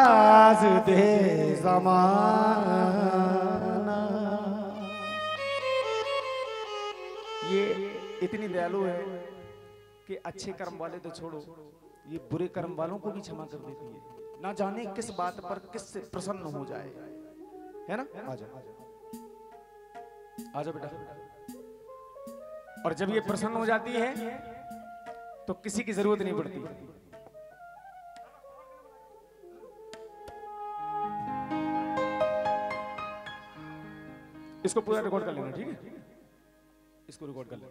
नवाज दे ज़माना। ये इतनी दयालु है कि अच्छे कर्म वाले तो छोड़ो, ये बुरे कर्म वालों को भी क्षमा कर देती है। ना जाने किस बात पर किससे प्रसन्न हो जाए, है ना। आजा आजा बेटा। और जब ये प्रसन्न हो जाती है तो किसी की जरूरत नहीं पड़ती। इसको पूरा रिकॉर्ड कर लेना, ठीक है। इसको रिकॉर्ड कर लेना।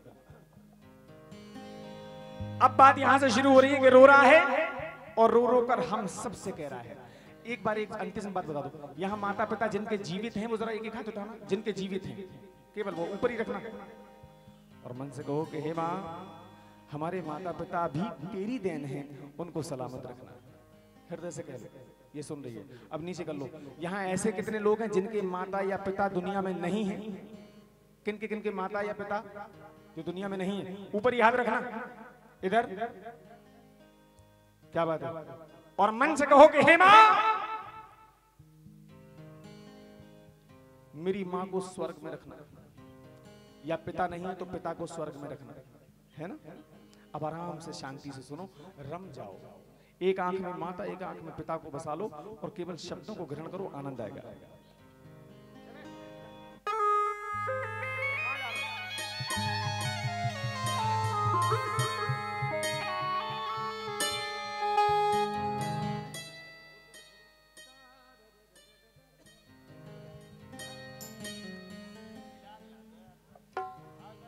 अब बात यहां से शुरू हो रही है कि रो रहा है और रो रो कर हम सबसे कह रहा है। एक बार एक अंतिम बात बता दो, यहां माता पिता जिनके जीवित हैं वो जरा एक एक हाथ उठाना, जिनके जीवित हैं केवल वो ऊपर ही रखना और मन से कहो कि हे मां, हमारे माता पिता भी तेरी देन है, उनको सलामत रखना। हृदय से कह लो, ये सुन रही है। अब नीचे कर लो, यहां ऐसे कितने लोग हैं जिनके माता या पिता दुनिया में नहीं है? किनके माता या पिता जो दुनिया में नहीं है? ऊपर ही हाथ रखना, इधर। क्या बात है? और मन से कहो कि हे मां, मेरी मां को स्वर्ग में रखना, या पिता नहीं है तो पिता को स्वर्ग में रखना, है ना। अब आराम से शांति से सुनो, रम जाओ। एक आंख में माता, एक आंख में पिता को बसा लो और केवल शब्दों को ग्रहण करो, आनंद आएगा।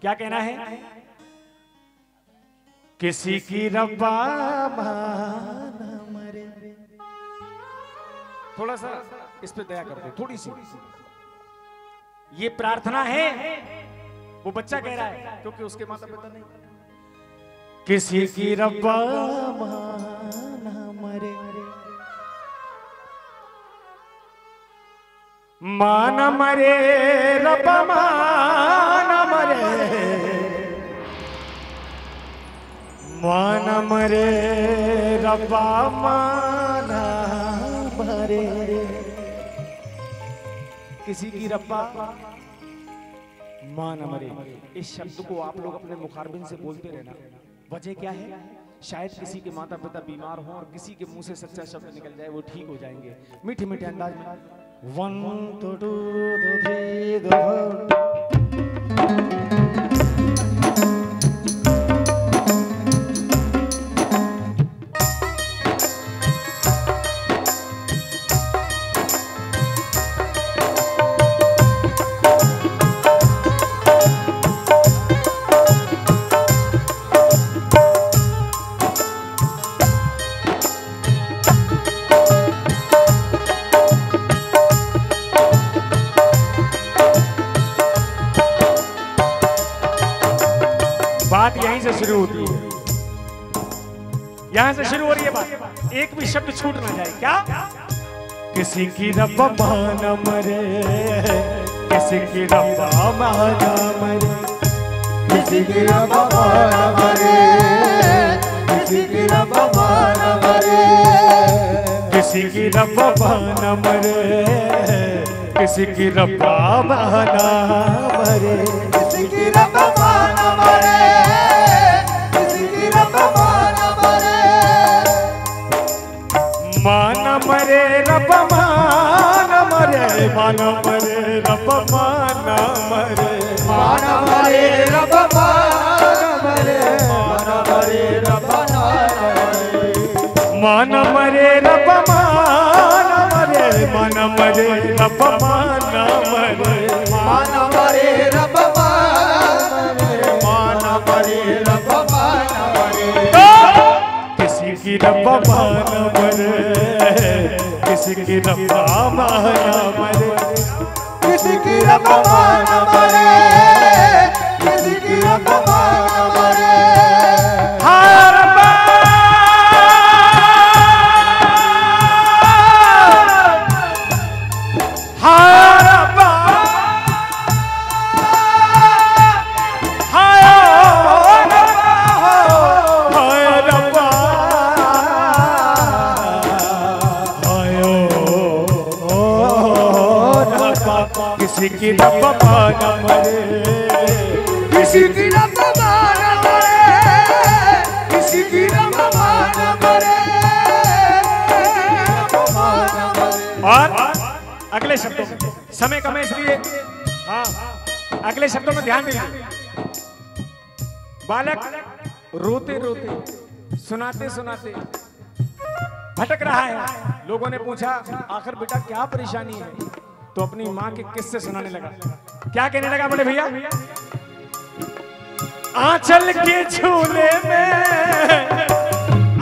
क्या कहना है? किसी की रब्बा माना मरे। थोड़ा सा इस पे दया कर दो, थोड़ी सी। ये प्रार्थना है, वो बच्चा कह रहा है क्योंकि उसके माता पिता नहीं। किसी की रब्बा माना मरे, माना मरे रब्बा माना मरे, माना मरे रब्बा माना मरे। किसी की रब्बा माना मरे, इस शब्द को आप लोग अपने मुखारबिन से बोलते रहना। वजह क्या है? शायद किसी के माता पिता बीमार हो और किसी के मुंह से सच्चा शब्द निकल जाए, वो ठीक हो जाएंगे मीठे मीठे अंदाज में। 1 2 3 4। बात यहीं से शुरू होती है, यहां से शुरू हो रही है बात। एक भी शब्द छूट ना जाए। क्या? किसी की रब्बा माना मरे, किसी की रब्बा माना मरे, किसी की रब्बा माना मरे, किसी की रब्बा माना मरे, किसी की रब्बा माना मरे, किसी की रब्बा माना मरे, किसी की रब्बा माना मरे, किसी की रब्बा माना मरे, माना मरे रब्बा माना मरे, माना मरे रब्बा माना मरे, माना मरे रब्बा माना मरे, माना मरे रब्बा माना मरे, माना मरे रब्बा माना मरे, माना मरे रब्बा माना मरे, माना मरे रब्बा माना मरे, माना मरे रब्बा माना मरे। किसी की रब्बा माना मरे, किसी की रब्बा माना मरे, किसी की रब्बा माना मरे, किसी की रब्बा माना मरे। हाय रब्बा, हाय रब्बा, हाय रब्बा, हाय रब्बा, हाय किसी की रब माना मरे, किसी की रब माना मरे, किसी की रब माना मरे, और अगले शब्दों में समय कम है इसलिए हाँ अगले शब्दों में ध्यान दीजिए। बालक रोते रोते सुनाते सुनाते भटक रहा है। लोगों ने पूछा आखिर बेटा क्या परेशानी है, तो अपनी माँ के किस्से सुनाने लगा। क्या कहने लगा बड़े भैया? आंचल के झूले में,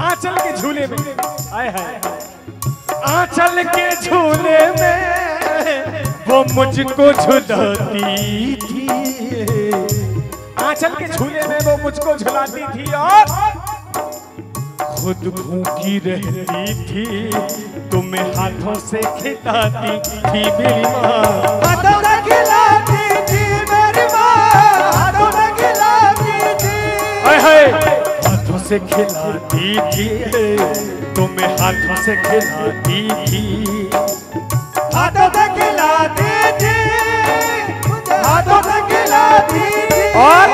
आंचल के झूले में, आए हाय, आंचल के झूले में वो मुझको झुलाती थी, आंचल के झूले में वो मुझको झुलाती थी और खुद भूखी रहती थी, तुम्हें हाथों से खिलाती थी मेरी माँ, हाथों से खिलाती थी मेरी माँ, हाथों से खिलाती थी, हाय हाय, हाथों से खिलाती थी, तुम्हें हाथों से खिलाती थी, हाथों से खिलाती थी, हाथों से खिलाती थी। और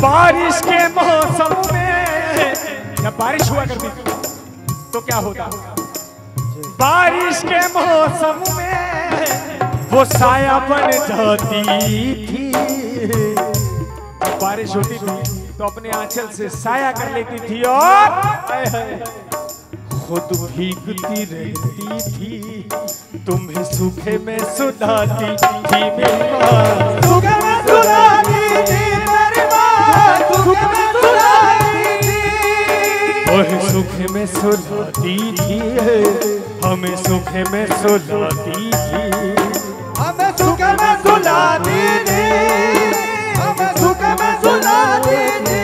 बारिश के मौसम में जब बारिश हुआ करती थी तो क्या होता, बारिश के मौसम में वो साया बन जाती थी, जब बारिश होती थी तो अपने आंचल से साया कर लेती थी और खुद भीगती रहती थी, तुम्हें सूखे में सुलाती थी मेरी माँ, सूखे में सुलाती थी मेरी माँ, सूखे में सुलाती थी, ओह सूखे में सुलाती थी, हमें सूखे में सुलाती थी, हमें सूखे में सुलाती थी, हमें सूखे में सुलाती थी।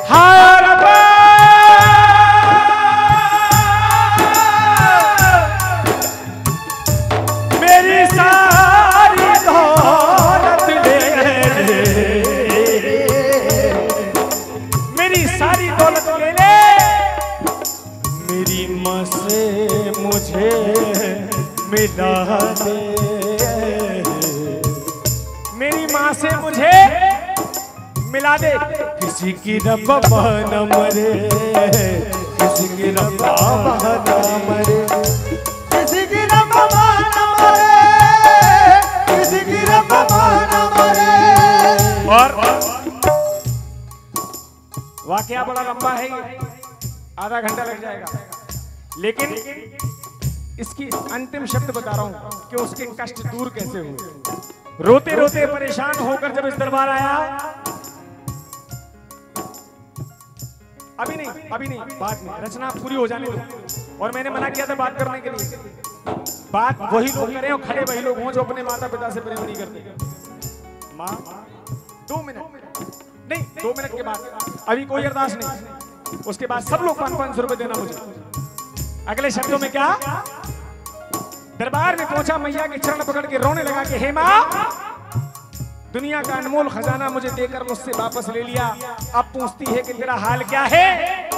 हाय रब्बा मेरी सारी दौलत ले ले, मेरी सारी दौलत ले ले, मेरी माँ से मुझे मिला दे, मेरी माँ से मुझे मिला दे, किसी की रब न मरे, किसी की रब न मरे, किसी की रब न मरे, किसी की रब न मरे। और वाकया बड़ा लंबा है ये, आधा घंटा लग जाएगा, लेकिन इसकी अंतिम शब्द बता रहा हूं कि उसके कष्ट दूर कैसे हुए। रोते रोते परेशान होकर जब इस दरबार आया, अभी नहीं बाद में, रचना पूरी हो जाने दो। और मैंने मना किया था बात करने के लिए, बात वही लोग करें और खड़े वही लोग हों जो अपने माता पिता से प्रेम नहीं करते। माँ 2 मिनट नहीं, 2 मिनट के बाद, अभी कोई अरदास नहीं, उसके बाद सब लोग 500 रुपए देना मुझे। अगले शब्दों में क्या, दरबार में पहुंचा, मैया के चरण पकड़ के रोने लगा कि हे माँ, दुनिया का अनमोल खजाना मुझे देकर मुझसे वापस ले लिया, अब पूछती है कि तेरा हाल क्या है।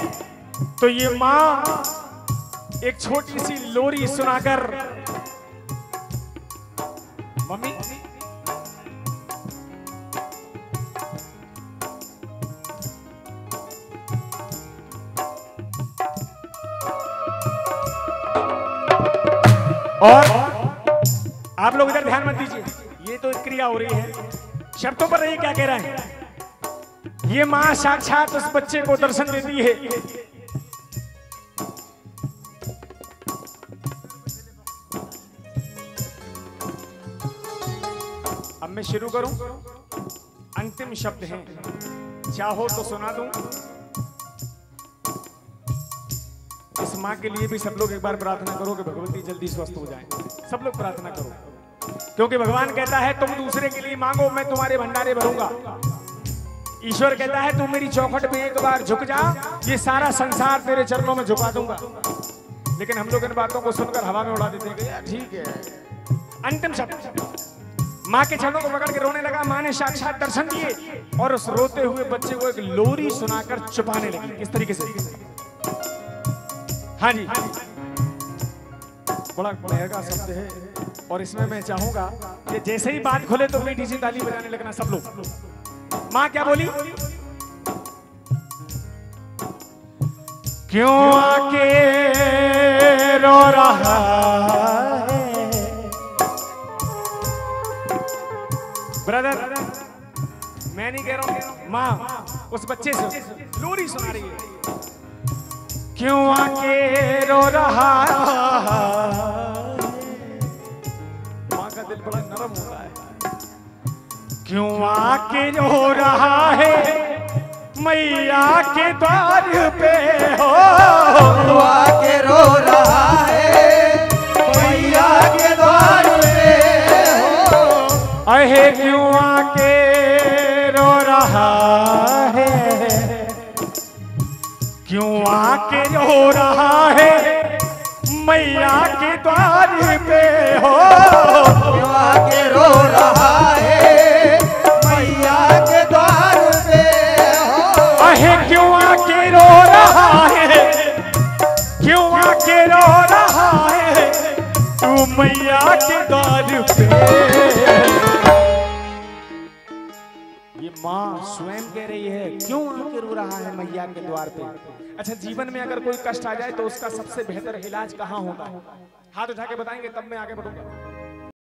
तो ये माँ एक छोटी सी लोरी सुनाकर, मम्मी और आप लोग इधर ध्यान मत दीजिए, ये तो क्रिया हो रही है, शब्दों पर रहिए क्या कह रहा है। ये मां साक्षात उस बच्चे को दर्शन देती है। अब मैं शुरू करूं, अंतिम शब्द हैं, चाहो तो सुना दूं। इस माँ के लिए भी सब लोग एक बार प्रार्थना करो कि भगवती जल्दी स्वस्थ हो जाए। सब लोग प्रार्थना करो, क्योंकि भगवान कहता है तुम दूसरे के लिए मांगो, मैं तुम्हारे भंडारे भरूंगा। ईश्वर कहता है तू मेरी चौखट पे एक बार झुक जा, ये सारा संसार तेरे चरणों में झुका दूंगा। लेकिन हम लोग इन बातों को सुनकर हवा में उड़ा देते हैं कि यार ठीक है। अंतिम शब्द, माँ के चरणों को पकड़ के रोने लगा। माँ ने साक्षात दर्शन दिए और उस रोते हुए बच्चे को एक लोरी सुनाकर छुपाने लगी। किस तरीके से? हाँ जी, बड़ा महंगा शब्द है और इसमें मैं चाहूंगा कि जैसे ही बात खुले तो मीठी सी ताली बजाने लगना सब लोग। माँ क्या बोली? क्यों आके रो रहा है ब्रदर, मैं नहीं कह रहा हूं, माँ उस बच्चे से लोरी सुना रही है। क्यों आके रो रहा है, माँ का दिल बड़ा नरम होता है। क्यों आके रो रहा है मैया के द्वार पे हो, क्यों आके रो रहा है मैया के द्वार पे हो, अहे क्यों आके रो रहा है, क्यों आके रो रहा है मैया के द्वार पे हो, क्यों आके रो रहा है मैया के द्वार पे हो, अहे क्यों आके रो रहा है, क्यों आके रो रहा है तू मैया के द्वार पे। ये माँ स्वयं कह रही है क्यों आके रो रहा है मैया के द्वार पे। अच्छा, जीवन में अगर कोई कष्ट आ जाए तो उसका सबसे बेहतर इलाज कहाँ होता है? हाथ उठा के बताएंगे तब मैं आगे बढ़ूंगा।